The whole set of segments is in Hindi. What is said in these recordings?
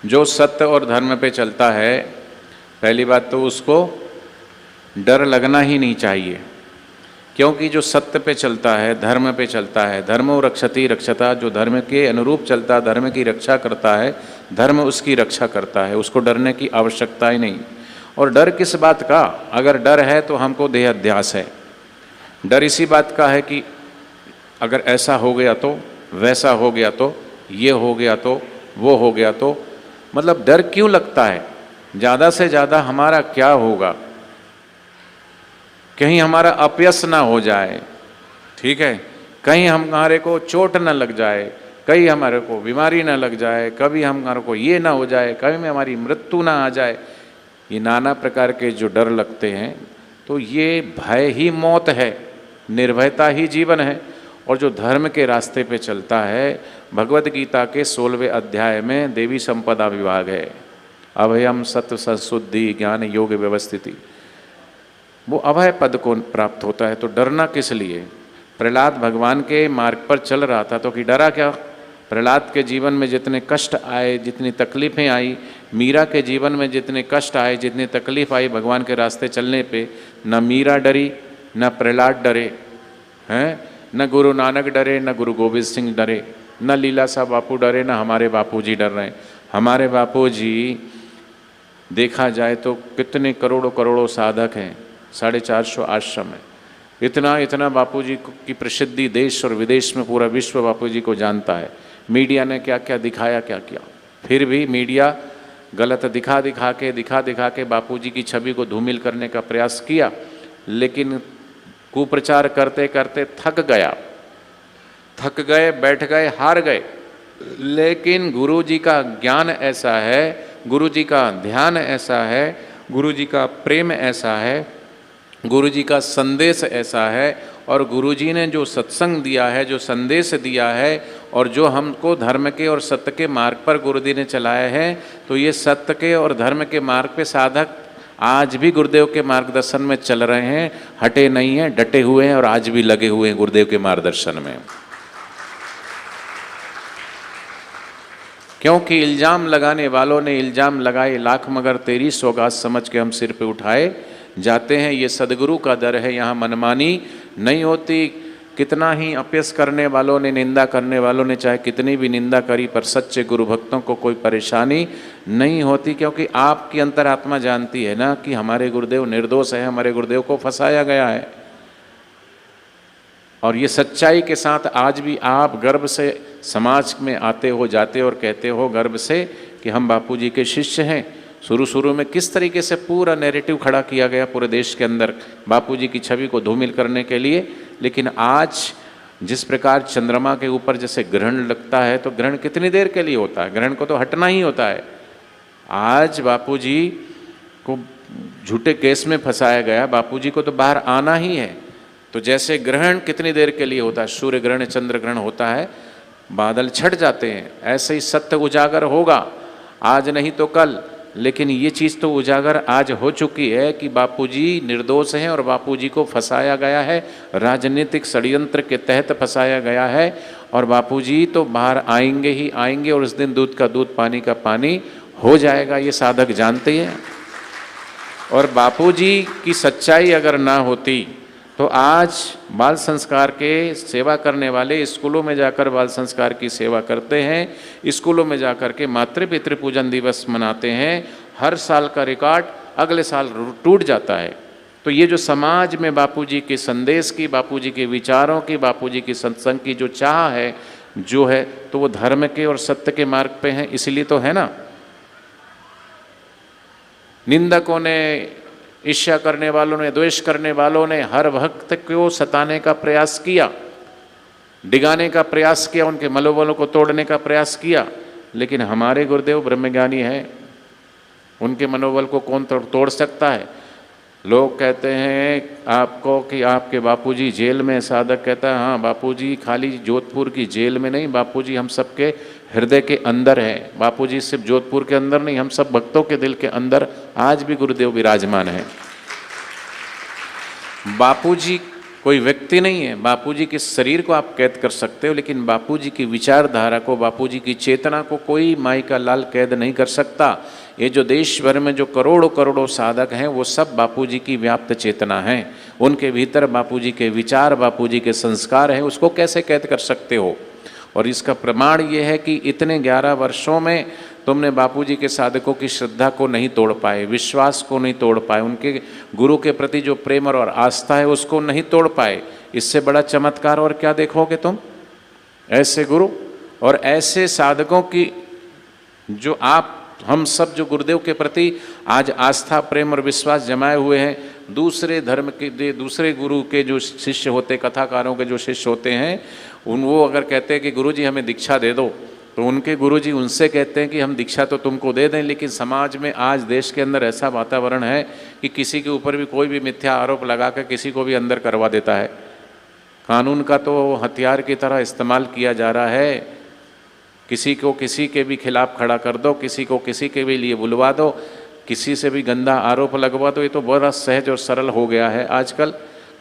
जो सत्य और धर्म पे चलता है, पहली बात तो उसको डर लगना ही नहीं चाहिए, क्योंकि जो सत्य पे चलता है, धर्म पे चलता है, धर्मो रक्षति रक्षता, जो धर्म के अनुरूप चलता, धर्म की रक्षा करता है, धर्म उसकी रक्षा करता है, उसको डरने की आवश्यकता ही नहीं। और डर किस बात का? अगर डर है तो हमको देहाध्यास है। डर इसी बात का है कि अगर ऐसा हो गया तो, वैसा हो गया तो, ये हो गया तो, वो हो गया तो, मतलब डर क्यों लगता है? ज़्यादा से ज़्यादा हमारा क्या होगा, कहीं हमारा अपयश ना हो जाए, ठीक है, कहीं हमारे को चोट ना लग जाए, कहीं हमारे को बीमारी ना लग जाए, कभी हमारे को ये ना हो जाए, कभी में हमारी मृत्यु ना आ जाए। ये नाना प्रकार के जो डर लगते हैं, तो ये भय ही मौत है, निर्भयता ही जीवन है। और जो धर्म के रास्ते पे चलता है, भगवद गीता के 16वें अध्याय में देवी संपदा विभाग है, अभयम सत्व संशुद्धि ज्ञान योग व्यवस्थिति, वो अभय पद को प्राप्त होता है। तो डरना किस लिए? प्रहलाद भगवान के मार्ग पर चल रहा था तो कि डरा क्या? प्रहलाद के जीवन में जितने कष्ट आए, जितनी तकलीफ़ें आई, मीरा के जीवन में जितने कष्ट आए, जितनी तकलीफ आई भगवान के रास्ते चलने पे, न मीरा डरी, न प्रहलाद डरे हैं, न गुरु नानक डरे, न गुरु गोविंद सिंह डरे, न लीलाशाह बापू डरे, न हमारे बापूजी डर रहे हैं। हमारे बापूजी देखा जाए तो कितने करोड़ों करोड़ों साधक हैं, 450 आश्रम है, इतना बापूजी की प्रसिद्धि देश और विदेश में पूरा विश्व बापूजी को जानता है। मीडिया ने क्या क्या दिखाया, क्या क्या, फिर भी मीडिया गलत दिखा दिखा के बापूजी की छवि को धूमिल करने का प्रयास किया, लेकिन कुप्रचार करते करते थक गए, बैठ गए, हार गए। लेकिन गुरु जी का ज्ञान ऐसा है, गुरु जी का ध्यान ऐसा है, गुरु जी का प्रेम ऐसा है, गुरु जी का संदेश ऐसा है, और गुरु जी ने जो सत्संग दिया है, जो संदेश दिया है, और जो हमको धर्म के और सत्य के मार्ग पर गुरु जी ने चलाया है, तो ये सत्य के और धर्म के मार्ग पे साधक आज भी गुरुदेव के मार्गदर्शन में चल रहे हैं, हटे नहीं हैं, डटे हुए हैं, और आज भी लगे हुए हैं गुरुदेव के मार्गदर्शन में। क्योंकि इल्जाम लगाने वालों ने इल्जाम लगाए लाख, मगर तेरी सौगात समझ के हम सिर पे उठाए जाते हैं। ये सदगुरु का दर है, यहाँ मनमानी नहीं होती। कितना ही अपयश करने वालों ने, निंदा करने वालों ने चाहे कितनी भी निंदा करी, पर सच्चे गुरु भक्तों को कोई परेशानी नहीं होती, क्योंकि आपकी अंतरात्मा जानती है ना कि हमारे गुरुदेव निर्दोष है, हमारे गुरुदेव को फंसाया गया है। और ये सच्चाई के साथ आज भी आप गर्व से समाज में आते हो, जाते हो और कहते हो गर्व से कि हम बापूजी के शिष्य हैं। शुरू में किस तरीके से पूरा नैरेटिव खड़ा किया गया पूरे देश के अंदर बापूजी की छवि को धूमिल करने के लिए, लेकिन आज जिस प्रकार चंद्रमा के ऊपर जैसे ग्रहण लगता है, तो ग्रहण कितनी देर के लिए होता है? ग्रहण को तो हटना ही होता है। आज बापूजी को झूठे केस में फंसाया गया, बापूजी को तो बाहर आना ही है। तो जैसे ग्रहण कितनी देर के लिए होता है, सूर्य ग्रहण, चंद्र ग्रहण होता है, बादल छट जाते हैं, ऐसे ही सत्य उजागर होगा, आज नहीं तो कल। लेकिन ये चीज़ तो उजागर आज हो चुकी है कि बापूजी निर्दोष हैं और बापूजी को फंसाया गया है, राजनीतिक षड्यंत्र के तहत फंसाया गया है, और बापूजी तो बाहर आएंगे ही आएंगे, और उस दिन दूध का दूध पानी का पानी हो जाएगा, ये साधक जानते हैं। और बापूजी की सच्चाई अगर ना होती तो आज बाल संस्कार के सेवा करने वाले स्कूलों में जाकर बाल संस्कार की सेवा करते हैं, स्कूलों में जाकर के मातृ पितृ पूजन दिवस मनाते हैं, हर साल का रिकॉर्ड अगले साल टूट जाता है। तो ये जो समाज में बापूजी के संदेश की, बापूजी के विचारों की, बापूजी की सत्संग की जो चाह है, जो है, तो वो धर्म के और सत्य के मार्ग पे है, इसलिए तो है ना। निंदकों ने, ईर्ष्या करने वालों ने, द्वेष करने वालों ने हर भक्त को सताने का प्रयास किया, डिगाने का प्रयास किया, उनके मनोबलों को तोड़ने का प्रयास किया, लेकिन हमारे गुरुदेव ब्रह्मज्ञानी हैं, उनके मनोबल को कौन तोड़ सकता है? लोग कहते हैं आपको कि आपके बापूजी जेल में, साधक कहता है हाँ बापूजी खाली जोधपुर की जेल में नहीं, बापूजी हम सबके हृदय के अंदर है। बापूजी सिर्फ जोधपुर के अंदर नहीं, हम सब भक्तों के दिल के अंदर आज भी गुरुदेव विराजमान है। बापूजी कोई व्यक्ति नहीं है। बापूजी के शरीर को आप कैद कर सकते हो, लेकिन बापूजी की विचारधारा को, बापूजी की चेतना को कोई माई का लाल कैद नहीं कर सकता। ये जो देश भर में जो करोड़ों करोड़ों साधक हैं, वो सब बापूजी की व्याप्त चेतना हैं। उनके भीतर बापूजी के विचार, बापूजी के संस्कार हैं, उसको कैसे कैद कर सकते हो? और इसका प्रमाण ये है कि इतने 11 वर्षों में तुमने बापूजी के साधकों की श्रद्धा को नहीं तोड़ पाए, विश्वास को नहीं तोड़ पाए, उनके गुरु के प्रति जो प्रेम और आस्था है उसको नहीं तोड़ पाए। इससे बड़ा चमत्कार और क्या देखोगे तुम? ऐसे गुरु और ऐसे साधकों की जो हम सब जो गुरुदेव के प्रति आज आस्था, प्रेम और विश्वास जमाए हुए हैं, दूसरे धर्म के, दूसरे गुरु के जो शिष्य होते, कथाकारों के जो शिष्य होते हैं, वो अगर कहते हैं कि गुरुजी हमें दीक्षा दे दो, तो उनके गुरुजी उनसे कहते हैं कि हम दीक्षा तो तुमको दे दें, लेकिन समाज में आज देश के अंदर ऐसा वातावरण है कि किसी के ऊपर भी कोई भी मिथ्या आरोप लगा कर किसी को भी अंदर करवा देता है। कानून का तो हथियार की तरह इस्तेमाल किया जा रहा है। किसी को किसी के भी खिलाफ खड़ा कर दो, किसी को किसी के भी लिए बुलवा दो, किसी से भी गंदा आरोप लगवा दो। ये तो बड़ा सहज और सरल हो गया है आजकल।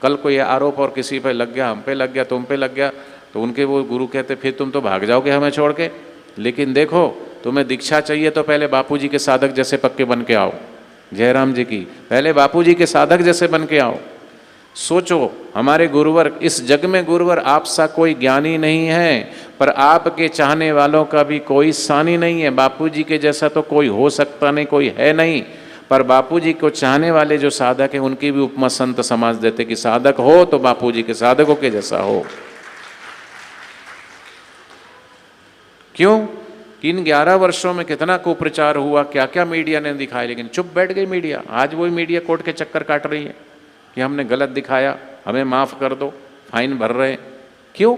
कल को ये आरोप और किसी पे लग गया, हम पे लग गया, तुम पे लग गया, तो उनके वो गुरु कहते फिर तुम तो भाग जाओगे हमें छोड़ के। लेकिन देखो, तुम्हें दीक्षा चाहिए तो पहले बापूजी के साधक जैसे पक्के बन के आओ। जयराम जी की, पहले बापूजी के साधक जैसे बन के आओ। सोचो, हमारे गुरुवर, इस जग में गुरुवर आप सा कोई ज्ञानी नहीं है, पर आपके चाहने वालों का भी कोई सानी नहीं है। बापूजी के जैसा तो कोई हो सकता नहीं, कोई है नहीं, पर बापूजी को चाहने वाले जो साधक हैं उनकी भी उपमा संत समाज देते कि साधक हो तो बापूजी के साधकों के जैसा हो। क्यों कि इन 11 वर्षों में कितना कुप्रचार हुआ, क्या क्या मीडिया ने दिखाया, लेकिन चुप बैठ गई मीडिया। आज वही मीडिया कोर्ट के चक्कर काट रही है कि हमने गलत दिखाया, हमें माफ़ कर दो, फाइन भर रहे हैं। क्यों?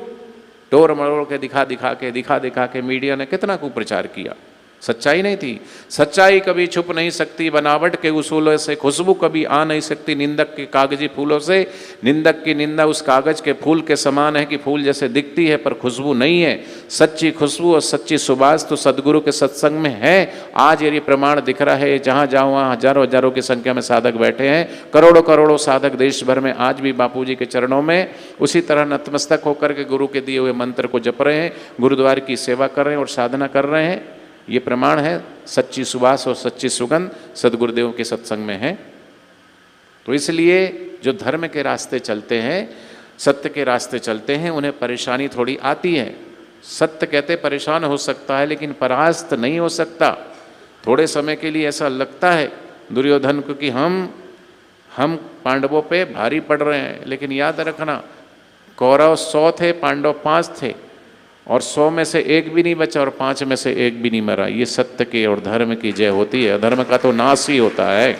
टोर मरोड़ के दिखा के मीडिया ने कितना कुप्रचार किया। सच्चाई नहीं थी। सच्चाई कभी छुप नहीं सकती, बनावट के उसूलों से खुशबू कभी आ नहीं सकती। निंदक के कागजी फूलों से निंदक की निंदा उस कागज के फूल के समान है कि फूल जैसे दिखती है पर खुशबू नहीं है। सच्ची खुशबू और सच्ची सुबास तो सदगुरु के सत्संग में है। आज ये प्रमाण दिख रहा है, जहाँ जाओ वहाँ हजारों हजारों की संख्या में साधक बैठे हैं। करोड़ों करोड़ों साधक देश भर में आज भी बापूजी के चरणों में उसी तरह नतमस्तक होकर के गुरु के दिए हुए मंत्र को जप रहे हैं, गुरुद्वारे की सेवा कर रहे हैं और साधना कर रहे हैं। ये प्रमाण है सच्ची सुबास और सच्ची सुगंध सदगुरुदेव के सत्संग में है। तो इसलिए जो धर्म के रास्ते चलते हैं, सत्य के रास्ते चलते हैं, उन्हें परेशानी थोड़ी आती है। सत्य कहते परेशान हो सकता है, लेकिन परास्त नहीं हो सकता। थोड़े समय के लिए ऐसा लगता है दुर्योधन को कि हम पांडवों पे भारी पड़ रहे हैं, लेकिन याद रखना कौरव 100 थे, पांडव 5 थे, और 100 में से एक भी नहीं बचा और 5 में से एक भी नहीं मरा। ये सत्य के और धर्म की जय होती है, अधर्म का तो नाश ही होता है।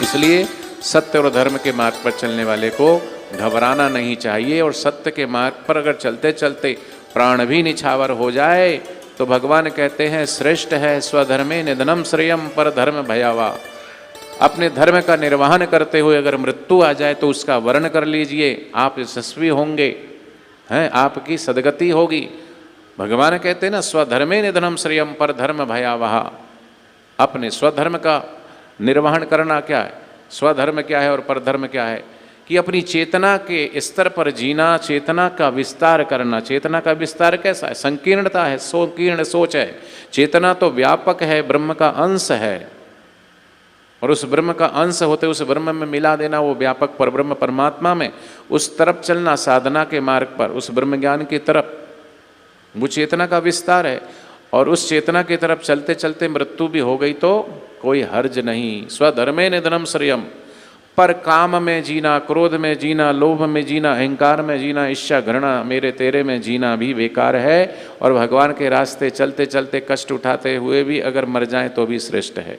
इसलिए सत्य और धर्म के मार्ग पर चलने वाले को घबराना नहीं चाहिए। और सत्य के मार्ग पर अगर चलते चलते प्राण भी निछावर हो जाए तो भगवान कहते हैं श्रेष्ठ है स्वधर्मे निधनम श्रेयम पर धर्म भयावा। अपने धर्म का निर्वहन करते हुए अगर मृत्यु आ जाए तो उसका वर्ण कर लीजिए, आप यशस्वी होंगे, हैं, आपकी सदगति होगी। भगवान कहते हैं ना स्वधर्मे निधनम श्रेयम पर धर्म भयावह। अपने स्वधर्म का निर्वहन करना क्या है, स्वधर्म क्या है और परधर्म क्या है, कि अपनी चेतना के स्तर पर जीना, चेतना का विस्तार करना। चेतना का विस्तार कैसा है? संकीर्णता है, संकीर्ण सोच है। चेतना तो व्यापक है, ब्रह्म का अंश है, और उस ब्रह्म का अंश होते उस ब्रह्म में मिला देना, वो व्यापक पर ब्रह्म परमात्मा में, उस तरफ चलना साधना के मार्ग पर, उस ब्रह्म ज्ञान की तरफ, वो चेतना का विस्तार है। और उस चेतना की तरफ चलते चलते मृत्यु भी हो गई तो कोई हर्ज नहीं। स्वधर्मे निधनम श्रेयम, पर काम में जीना, क्रोध में जीना, लोभ में जीना, अहंकार में जीना, ईर्ष्या घृणा मेरे तेरे में जीना भी बेकार है। और भगवान के रास्ते चलते चलते कष्ट उठाते हुए भी अगर मर जाएं तो भी श्रेष्ठ है।